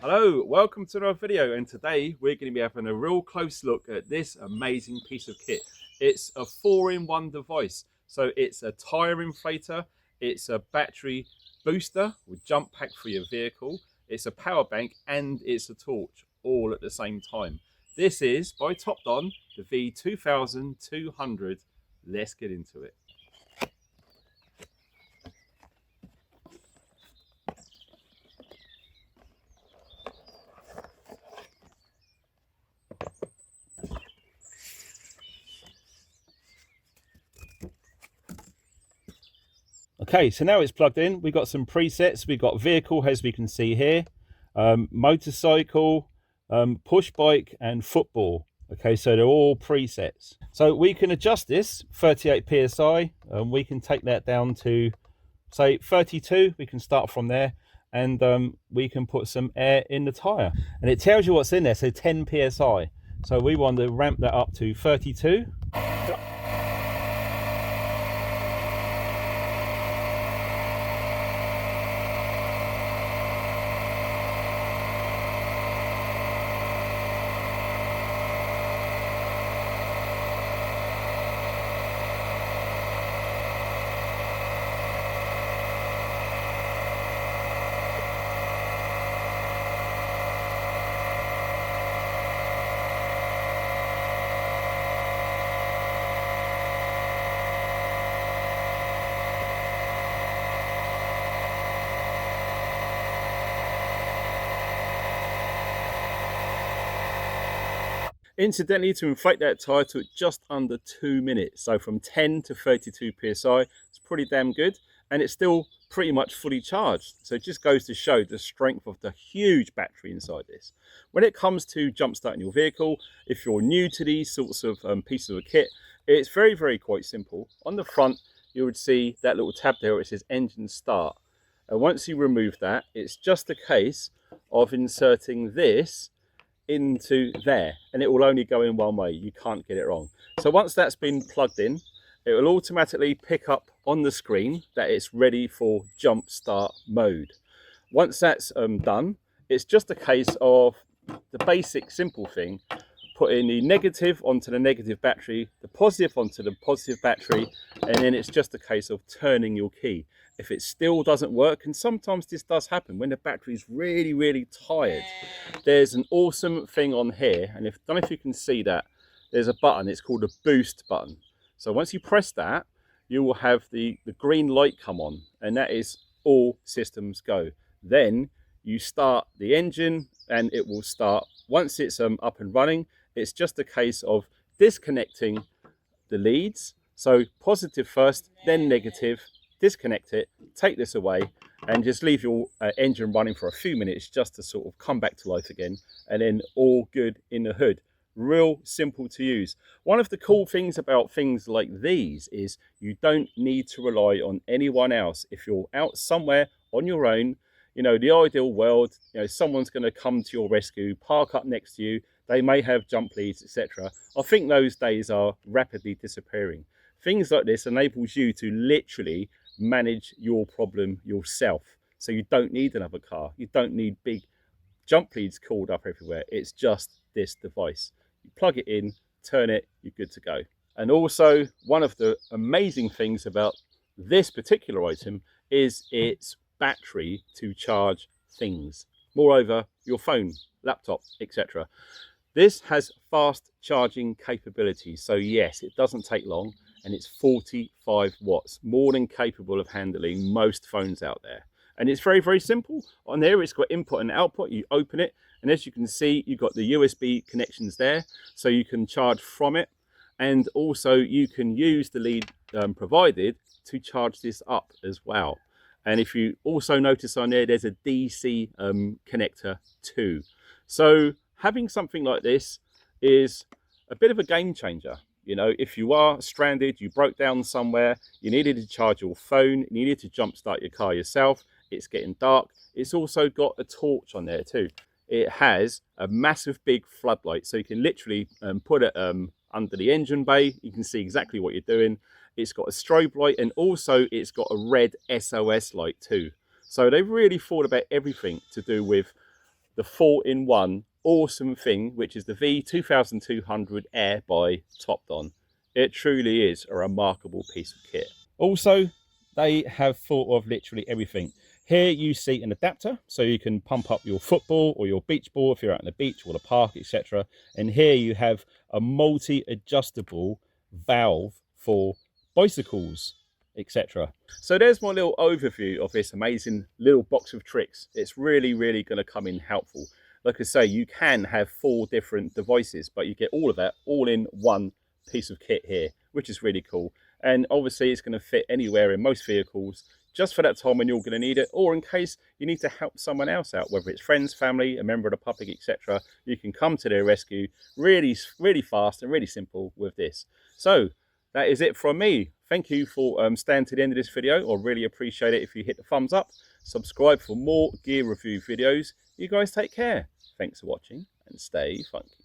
Hello, welcome to another video, and today we're going to be having a real close look at this amazing piece of kit. It's a 4-in-1 device, so it's a tyre inflator, it's a battery booster with jump pack for your vehicle, it's a power bank, and it's a torch all at the same time. This is by TOPDON, the V2200. Let's get into it. Okay, so now it's plugged in. We've got some presets. We've got vehicle, as we can see here, motorcycle, push bike, and football. Okay, so they're all presets. So we can adjust this 38 psi, and we can take that down to, say, 32. We can start from there, and we can put some air in the tire. And it tells you what's in there, so 10 psi. So we want to ramp that up to 32. Incidentally, to inflate that tyre took just under 2 minutes. So from 10 to 32 psi, it's pretty damn good. And it's still pretty much fully charged. So it just goes to show the strength of the huge battery inside this. When it comes to jump starting your vehicle, if you're new to these sorts of pieces of kit, it's very quite simple. On the front, you would see that little tab there where it says engine start. And once you remove that, it's just a case of inserting this into there, and it will only go in one way. You can't get it wrong. So once that's been plugged in, it will automatically pick up on the screen that it's ready for jump start mode. Once that's done, it's just a case of the basic simple thing: putting the negative onto the negative battery, the positive onto the positive battery, and then it's just a case of turning your key. If it still doesn't work, and sometimes this does happen when the battery is really tired, there's an awesome thing on here, and I don't know if you can see that, there's a button, it's called a boost button. So once you press that, you will have the green light come on, and that is all systems go. Then you start the engine and it will start. Once it's up and running, it's just a case of disconnecting the leads. So positive first, then negative. Disconnect it, take this away, and just leave your engine running for a few minutes just to sort of come back to life again, and then all good in the hood. Real simple to use. One of the cool things about things like these is you don't need to rely on anyone else. If you're out somewhere on your own, you know, the ideal world, you know, someone's going to come to your rescue, park up next to you, they may have jump leads, etc. I think those days are rapidly disappearing. Things like this enables you to literally manage your problem yourself. So you don't need another car. You don't need big jump leads called up everywhere. It's just this device. You plug it in, turn it, you're good to go. And also, one of the amazing things about this particular item is its battery to charge things. Moreover, your phone, laptop, etc. This has fast charging capabilities. So yes, it doesn't take long, and it's 45 watts, more than capable of handling most phones out there. And it's very simple. On there, it's got input and output. You open it, and as you can see, you've got the USB connections there, so you can charge from it. And also you can use the lead provided to charge this up as well. And if you also notice on there, there's a DC connector too. So having something like this is a bit of a game changer. You know, if you are stranded, you broke down somewhere, you needed to charge your phone, you needed to jumpstart your car yourself, it's getting dark. It's also got a torch on there too. It has a massive big floodlight, so you can literally put it under the engine bay. You can see exactly what you're doing. It's got a strobe light, and also it's got a red SOS light too. So they've really thought about everything to do with the 4-in-1 awesome thing, which is the V2200 Air by TOPDON. It truly is a remarkable piece of kit. Also, they have thought of literally everything. Here you see an adapter, so you can pump up your football or your beach ball if you're out on the beach or the park, etc. And here you have a multi-adjustable valve for bicycles, etc. So there's my little overview of this amazing little box of tricks. It's really, really going to come in helpful. Like I say, you can have 4 different devices, but you get all of that all in one piece of kit here, which is really cool. And obviously it's going to fit anywhere in most vehicles, just for that time when you're going to need it, or in case you need to help someone else out, whether it's friends, family, a member of the public, etc. You can come to their rescue really, really fast and really simple with this. So that is it from me. Thank you for staying to the end of this video. I really appreciate it if you hit the thumbs up. Subscribe for more gear review videos. You guys take care. Thanks for watching and stay funky.